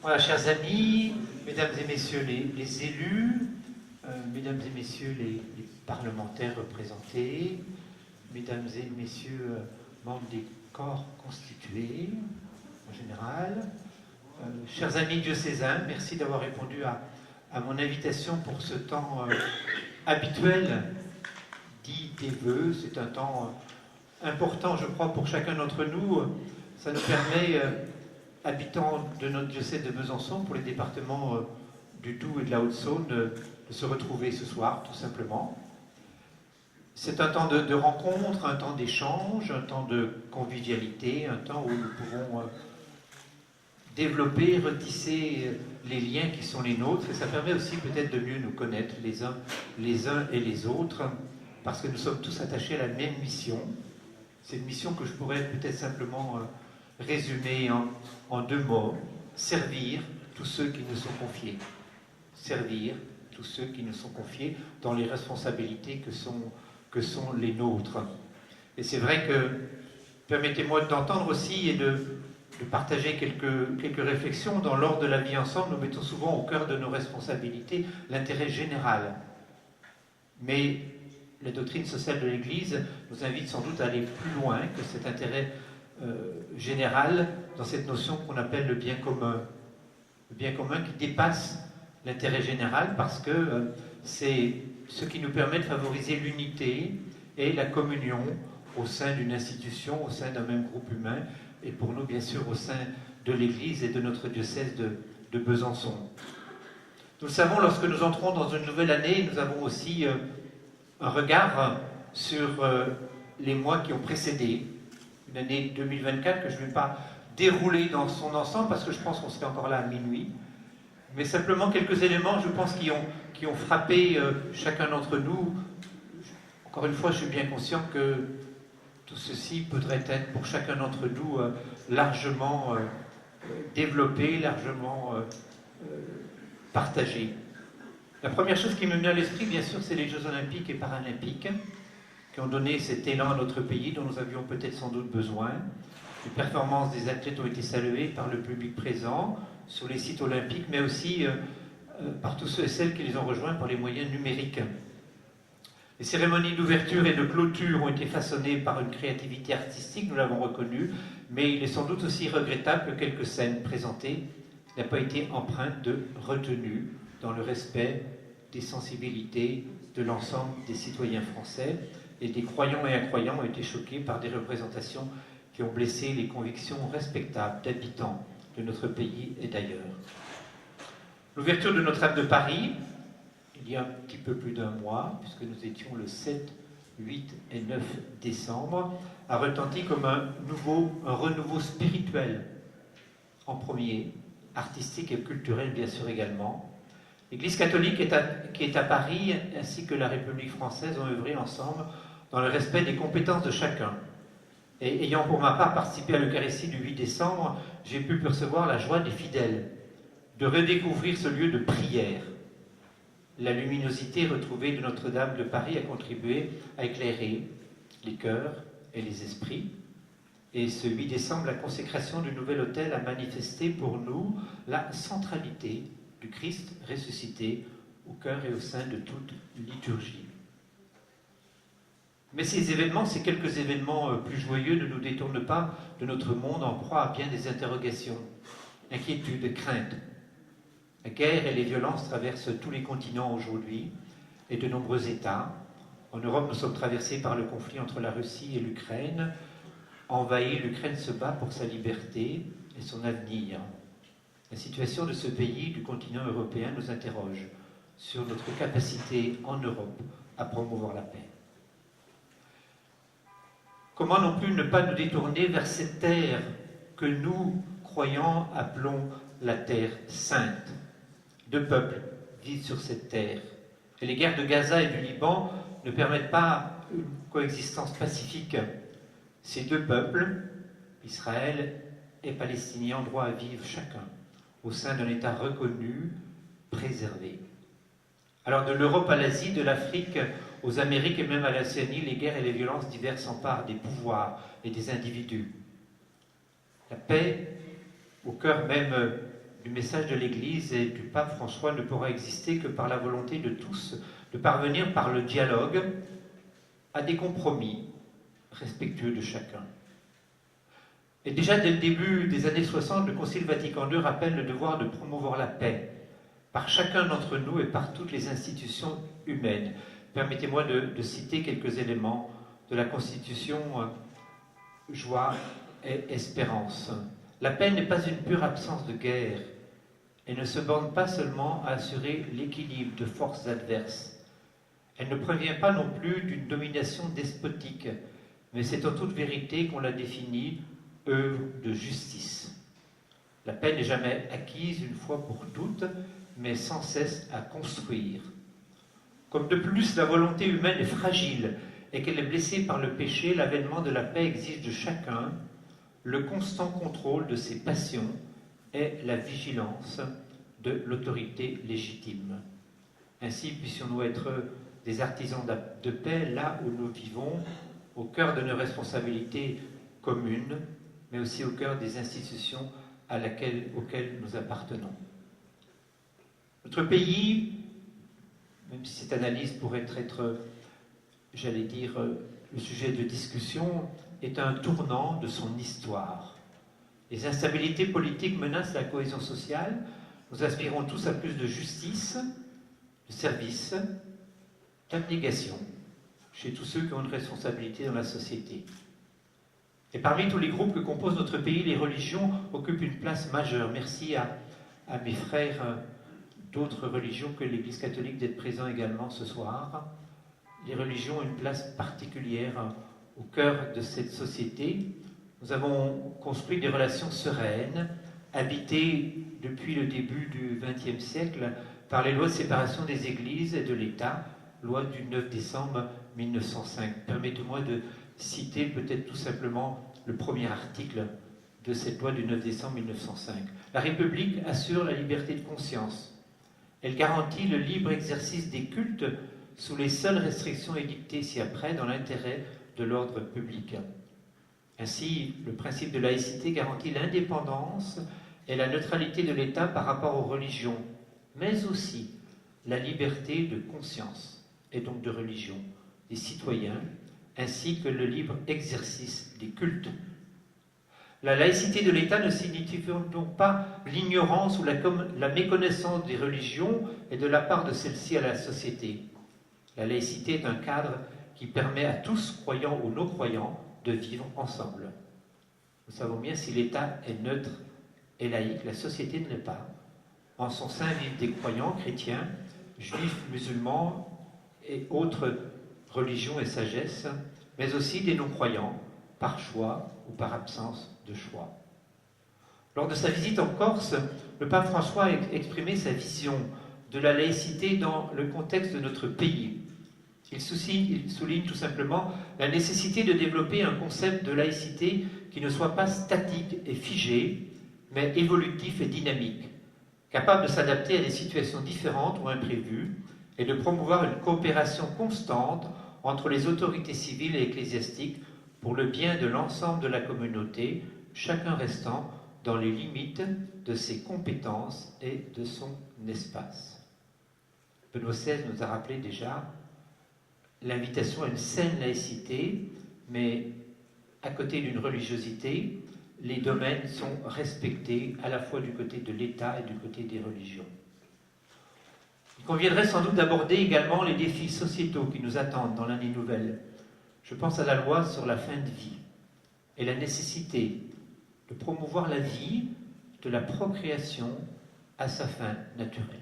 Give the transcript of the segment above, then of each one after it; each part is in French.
Voilà, chers amis, mesdames et messieurs les élus, mesdames et messieurs les parlementaires représentés, mesdames et messieurs membres des corps constitués en général, chers amis diocésains, merci d'avoir répondu à mon invitation pour ce temps habituel dit des vœux. C'est un temps important, je crois, pour chacun d'entre nous. Ça nous permet, habitants de notre diocèse de Besançon, pour les départements du Doubs et de la Haute-Saône, de se retrouver ce soir, tout simplement. C'est un temps de rencontre, un temps d'échange, un temps de convivialité, un temps où nous pouvons développer, retisser les liens qui sont les nôtres, et ça permet aussi peut-être de mieux nous connaître les uns et les autres, parce que nous sommes tous attachés à la même mission. C'est une mission que je pourrais peut-être simplement résumer en deux mots: servir tous ceux qui nous sont confiés. Servir tous ceux qui nous sont confiés dans les responsabilités que sont les nôtres. Et c'est vrai que, permettez-moi d'entendre aussi et de partager quelques réflexions. Dans l'ordre de la vie ensemble, nous mettons souvent au cœur de nos responsabilités l'intérêt général. Mais la doctrine sociale de l'Église nous invite sans doute à aller plus loin que cet intérêt général dans cette notion qu'on appelle le bien commun. Le bien commun qui dépasse l'intérêt général parce que c'est ce qui nous permet de favoriser l'unité et la communion au sein d'une institution, au sein d'un même groupe humain, et pour nous, bien sûr, au sein de l'Église et de notre diocèse de Besançon. Nous le savons, lorsque nous entrons dans une nouvelle année, nous avons aussi un regard sur les mois qui ont précédé, une année 2024 que je ne vais pas dérouler dans son ensemble parce que je pense qu'on serait encore là à minuit, mais simplement quelques éléments, je pense, qui ont frappé chacun d'entre nous. Encore une fois, je suis bien conscient que tout ceci pourrait être pour chacun d'entre nous largement développé, largement partagé. La première chose qui me vient à l'esprit, bien sûr, c'est les Jeux Olympiques et Paralympiques qui ont donné cet élan à notre pays dont nous avions peut-être sans doute besoin. Les performances des athlètes ont été saluées par le public présent sur les sites olympiques, mais aussi par tous ceux et celles qui les ont rejoints par les moyens numériques. Les cérémonies d'ouverture et de clôture ont été façonnées par une créativité artistique, nous l'avons reconnu, mais il est sans doute aussi regrettable que quelques scènes présentées n'aient pas été empreintes de retenue dans le respect des sensibilités de l'ensemble des citoyens français, et des croyants et incroyants ont été choqués par des représentations qui ont blessé les convictions respectables d'habitants de notre pays et d'ailleurs. L'ouverture de Notre-Dame de Paris, il y a un petit peu plus d'un mois, puisque nous étions le 7, 8 et 9 décembre, a retenti comme un renouveau spirituel en premier, artistique et culturel bien sûr également. L'Église catholique qui est à Paris, ainsi que la République française, ont œuvré ensemble dans le respect des compétences de chacun. Et ayant pour ma part participé à l'Eucharistie du 8 décembre, j'ai pu percevoir la joie des fidèles de redécouvrir ce lieu de prière. La luminosité retrouvée de Notre-Dame de Paris a contribué à éclairer les cœurs et les esprits. Et ce 8 décembre, la consécration du nouvel autel a manifesté pour nous la centralité du Christ ressuscité au cœur et au sein de toute liturgie. Mais ces événements, ces quelques événements plus joyeux, ne nous détournent pas de notre monde en proie à bien des interrogations, inquiétudes, craintes. La guerre et les violences traversent tous les continents aujourd'hui et de nombreux États. En Europe, nous sommes traversés par le conflit entre la Russie et l'Ukraine. Envahie, l'Ukraine se bat pour sa liberté et son avenir. La situation de ce pays, du continent européen, nous interroge sur notre capacité en Europe à promouvoir la paix. Comment non plus ne pas nous détourner vers cette terre que nous, croyants, appelons la terre sainte. Deux peuples vivent sur cette terre. Et les guerres de Gaza et du Liban ne permettent pas une coexistence pacifique. Ces deux peuples, Israël et Palestiniens, ont droit à vivre chacun au sein d'un État reconnu, préservé. Alors de l'Europe à l'Asie, de l'Afrique aux Amériques et même à l'Océanie, les guerres et les violences diverses s'emparent des pouvoirs et des individus. La paix, au cœur même du message de l'Église et du pape François ne pourra exister que par la volonté de tous de parvenir par le dialogue à des compromis respectueux de chacun. Et déjà dès le début des années 60, le Concile Vatican II rappelle le devoir de promouvoir la paix par chacun d'entre nous et par toutes les institutions humaines. Permettez-moi de citer quelques éléments de la Constitution Joie et Espérance. La paix n'est pas une pure absence de guerre et ne se borne pas seulement à assurer l'équilibre de forces adverses. Elle ne provient pas non plus d'une domination despotique, mais c'est en toute vérité qu'on la définit œuvre de justice. La paix n'est jamais acquise une fois pour toutes, mais sans cesse à construire. Comme de plus la volonté humaine est fragile et qu'elle est blessée par le péché, l'avènement de la paix exige de chacun le constant contrôle de ses passions et la vigilance de l'autorité légitime. Ainsi, puissions-nous être des artisans de paix là où nous vivons, au cœur de nos responsabilités communes, mais aussi au cœur des institutions auxquelles nous appartenons. Notre pays, même si cette analyse pourrait être, j'allais dire, le sujet de discussion, est un tournant de son histoire. Les instabilités politiques menacent la cohésion sociale. Nous aspirons tous à plus de justice, de service, d'abnégation chez tous ceux qui ont une responsabilité dans la société. Et parmi tous les groupes que compose notre pays, les religions occupent une place majeure. Merci à mes frères d'autres religions que l'Église catholique d'être présents également ce soir. Les religions ont une place particulière au cœur de cette société. Nous avons construit des relations sereines, habitées depuis le début du XXe siècle par les lois de séparation des églises et de l'État, loi du 9 décembre 1905. Permettez-moi de citer peut-être tout simplement le premier article de cette loi du 9 décembre 1905. La République assure la liberté de conscience. Elle garantit le libre exercice des cultes sous les seules restrictions édictées ci-après dans l'intérêt de l'ordre public. Ainsi, le principe de laïcité garantit l'indépendance et la neutralité de l'État par rapport aux religions, mais aussi la liberté de conscience et donc de religion des citoyens, ainsi que le libre exercice des cultes. La laïcité de l'État ne signifie donc pas l'ignorance ou la méconnaissance des religions et de la part de celles-ci à la société. La laïcité est un cadre qui permet à tous, croyants ou non-croyants, de vivre ensemble. Nous savons bien, si l'État est neutre et laïque, la société ne l'est pas. En son sein vivent des croyants chrétiens, juifs, musulmans et autres religions et sagesses, mais aussi des non-croyants, par choix ou par absence de choix. Lors de sa visite en Corse, le pape François a exprimé sa vision de la laïcité dans le contexte de notre pays. Il souligne tout simplement la nécessité de développer un concept de laïcité qui ne soit pas statique et figé, mais évolutif et dynamique, capable de s'adapter à des situations différentes ou imprévues et de promouvoir une coopération constante entre les autorités civiles et ecclésiastiques pour le bien de l'ensemble de la communauté, chacun restant dans les limites de ses compétences et de son espace. Benoît XVI nous a rappelé déjà l'invitation à une saine laïcité, mais à côté d'une religiosité, les domaines sont respectés à la fois du côté de l'État et du côté des religions. Il conviendrait sans doute d'aborder également les défis sociétaux qui nous attendent dans l'année nouvelle. Je pense à la loi sur la fin de vie et la nécessité de promouvoir la vie, de la procréation à sa fin naturelle.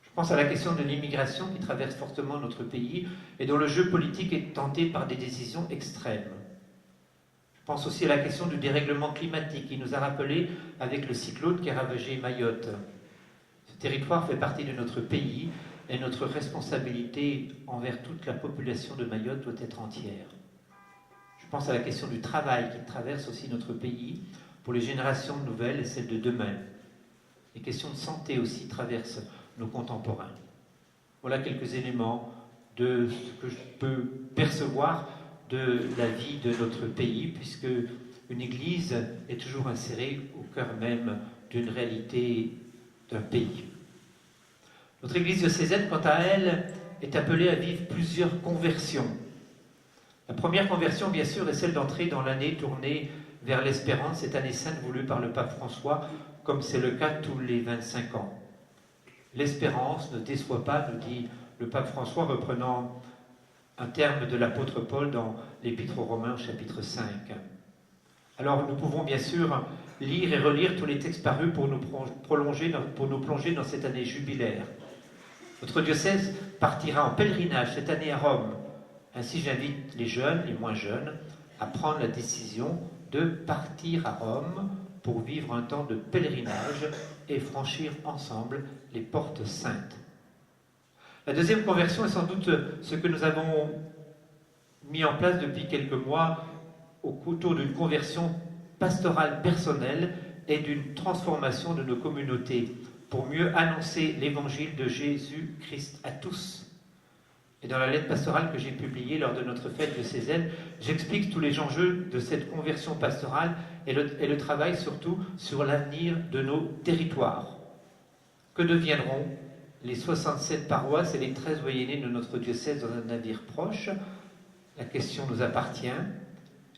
Je pense à la question de l'immigration qui traverse fortement notre pays et dont le jeu politique est tenté par des décisions extrêmes. Je pense aussi à la question du dérèglement climatique qui nous a rappelé avec le cyclone qui a ravagé Mayotte. Ce territoire fait partie de notre pays et notre responsabilité envers toute la population de Mayotte doit être entière. Je pense à la question du travail qui traverse aussi notre pays pour les générations nouvelles et celles de demain. Les questions de santé aussi traversent nos contemporains. Voilà quelques éléments de ce que je peux percevoir de la vie de notre pays, puisque une église est toujours insérée au cœur même d'une réalité d'un pays. Notre Église diocésaine, quant à elle, est appelée à vivre plusieurs conversions. La première conversion, bien sûr, est celle d'entrer dans l'année tournée vers l'espérance, cette année sainte voulue par le pape François, comme c'est le cas tous les 25 ans. L'espérance ne déçoit pas, nous dit le pape François, reprenant un terme de l'apôtre Paul dans l'Épître aux Romains, chapitre 5. Alors nous pouvons bien sûr lire et relire tous les textes parus pour nous plonger dans cette année jubilaire. Notre diocèse partira en pèlerinage cette année à Rome. Ainsi j'invite les jeunes, les moins jeunes, à prendre la décision de partir à Rome pour vivre un temps de pèlerinage et franchir ensemble les portes saintes. La deuxième conversion est sans doute ce que nous avons mis en place depuis quelques mois autour d'une conversion pastorale personnelle et d'une transformation de nos communautés pour mieux annoncer l'évangile de Jésus-Christ à tous. Et dans la lettre pastorale que j'ai publiée lors de notre fête diocésaine, j'explique tous les enjeux de cette conversion pastorale et le travail surtout sur l'avenir de nos territoires. Que deviendront les 67 paroisses et les 13 doyennés de notre diocèse dans un navire proche? La question nous appartient.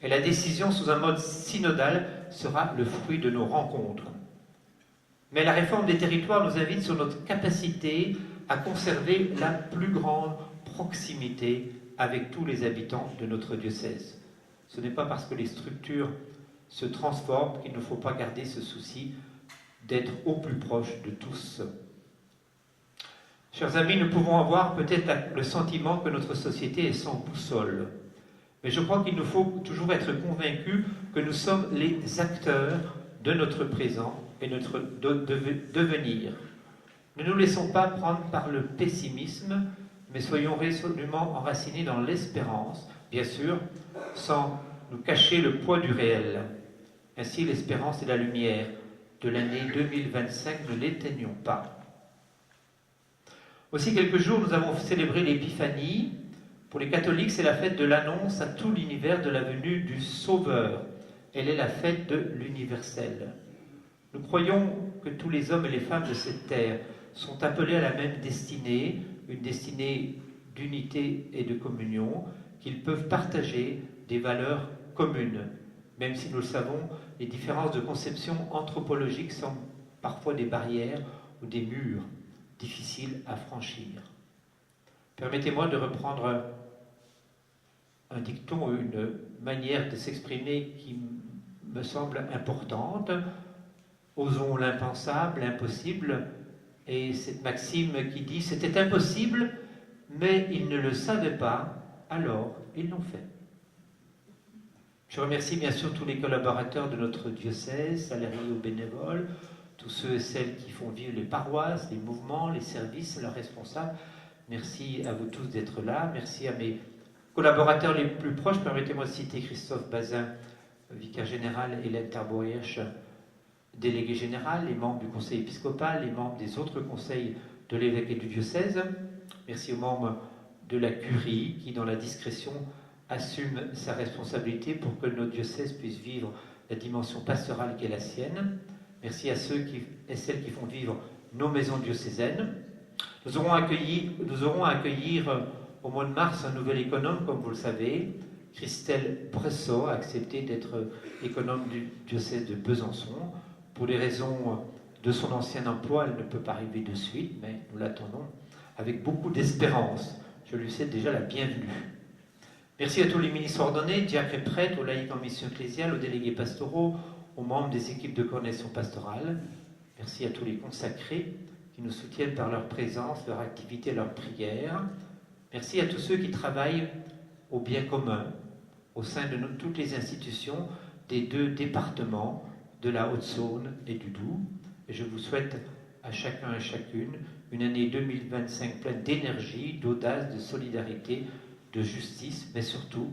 Et la décision sous un mode synodal sera le fruit de nos rencontres. Mais la réforme des territoires nous invite sur notre capacité à conserver la plus grande proximité avec tous les habitants de notre diocèse. Ce n'est pas parce que les structures se transforment qu'il ne faut pas garder ce souci d'être au plus proche de tous. Chers amis, nous pouvons avoir peut-être le sentiment que notre société est sans boussole. Mais je crois qu'il nous faut toujours être convaincus que nous sommes les acteurs de notre présent et notre devenir. Ne nous laissons pas prendre par le pessimisme, mais soyons résolument enracinés dans l'espérance, bien sûr, sans nous cacher le poids du réel. Ainsi, l'espérance et la lumière de l'année 2025, ne l'éteignons pas. Aussi, quelques jours, nous avons célébré l'Épiphanie. Pour les catholiques, c'est la fête de l'annonce à tout l'univers de la venue du Sauveur. Elle est la fête de l'universel. Nous croyons que tous les hommes et les femmes de cette terre sont appelés à la même destinée, une destinée d'unité et de communion, qu'ils peuvent partager des valeurs communes. Même si nous le savons, les différences de conception anthropologique sont parfois des barrières ou des murs difficiles à franchir. Permettez-moi de reprendre un dicton, une manière de s'exprimer qui me semble importante. Osons l'impensable, l'impossible, et cette maxime qui dit « c'était impossible, mais ils ne le savaient pas, alors ils l'ont fait ». Je remercie bien sûr tous les collaborateurs de notre diocèse, salariés ou bénévoles, tous ceux et celles qui font vivre les paroisses, les mouvements, les services, leurs responsables. Merci à vous tous d'être là. Merci à mes collaborateurs les plus proches. Permettez-moi de citer Christophe Bazin, vicaire général, Hélène Terbourrièche, délégué général, les membres du conseil épiscopal, les membres des autres conseils de l'évêque et du diocèse. Merci aux membres de la curie qui, dans la discrétion, assume sa responsabilité pour que notre diocèse puisse vivre la dimension pastorale qui est la sienne. Merci à ceux et celles qui font vivre nos maisons diocésaines. Nous aurons à accueillir au mois de mars un nouvel économe, comme vous le savez. Christelle Bressot a accepté d'être économe du diocèse de Besançon. Pour des raisons de son ancien emploi, elle ne peut pas arriver de suite, mais nous l'attendons avec beaucoup d'espérance. Je lui souhaite déjà la bienvenue. Merci à tous les ministres ordonnés, diacres et prêtres, aux laïcs en mission ecclésiale, aux délégués pastoraux, aux membres des équipes de coordination pastorale. Merci à tous les consacrés qui nous soutiennent par leur présence, leur activité et leur prière. Merci à tous ceux qui travaillent au bien commun au sein de toutes les institutions des 2 départements de la Haute-Saône et du Doubs. Et je vous souhaite à chacun et chacune une année 2025 pleine d'énergie, d'audace, de solidarité, de justice, mais surtout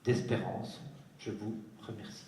d'espérance. Je vous remercie.